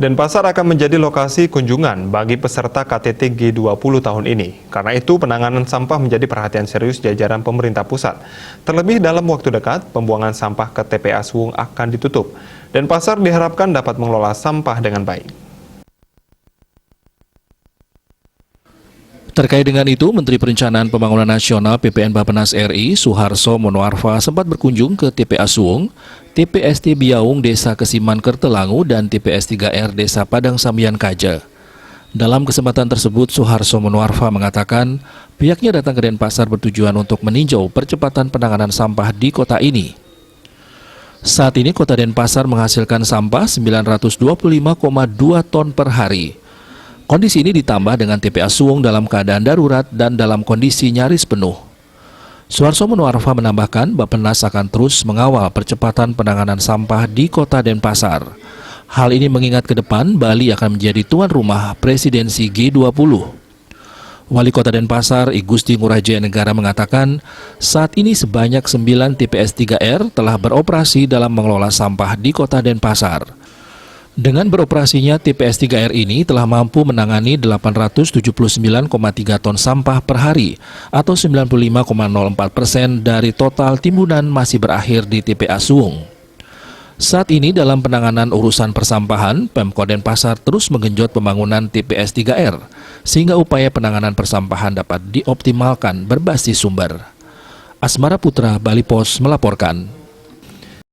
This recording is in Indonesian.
Denpasar akan menjadi lokasi kunjungan bagi peserta KTT G20 tahun ini. Karena itu, penanganan sampah menjadi perhatian serius jajaran pemerintah pusat. Terlebih dalam waktu dekat, pembuangan sampah ke TPA Suwung akan ditutup. Denpasar diharapkan dapat mengelola sampah dengan baik. Terkait dengan itu, Menteri Perencanaan Pembangunan Nasional PPN Bappenas RI, Suharso Monoarfa sempat berkunjung ke TPA Suwung, TPST Biaung Desa Kesiman Kertelangu, dan TPS 3R Desa Padang Sambian Kaja. Dalam kesempatan tersebut, Suharso Monoarfa mengatakan pihaknya datang ke Denpasar bertujuan untuk meninjau percepatan penanganan sampah di kota ini. Saat ini, kota Denpasar menghasilkan sampah 925,2 ton per hari. Kondisi ini ditambah dengan TPA Suwung dalam keadaan darurat dan dalam kondisi nyaris penuh. Suharso Monoarfa menambahkan Bappenas akan terus mengawal percepatan penanganan sampah di kota Denpasar. Hal ini mengingat ke depan Bali akan menjadi tuan rumah presidensi G20. Wali Kota Denpasar, I Gusti Ngurah Jaya Negara mengatakan saat ini sebanyak 9 TPS 3R telah beroperasi dalam mengelola sampah di kota Denpasar. Dengan beroperasinya TPS 3R ini telah mampu menangani 879,3 ton sampah per hari atau 95,04% dari total timbunan masih berakhir di TPA Suwung. Saat ini dalam penanganan urusan persampahan, Pemkot Denpasar terus menggenjot pembangunan TPS 3R sehingga upaya penanganan persampahan dapat dioptimalkan berbasis sumber. Asmara Putra, Bali Pos melaporkan.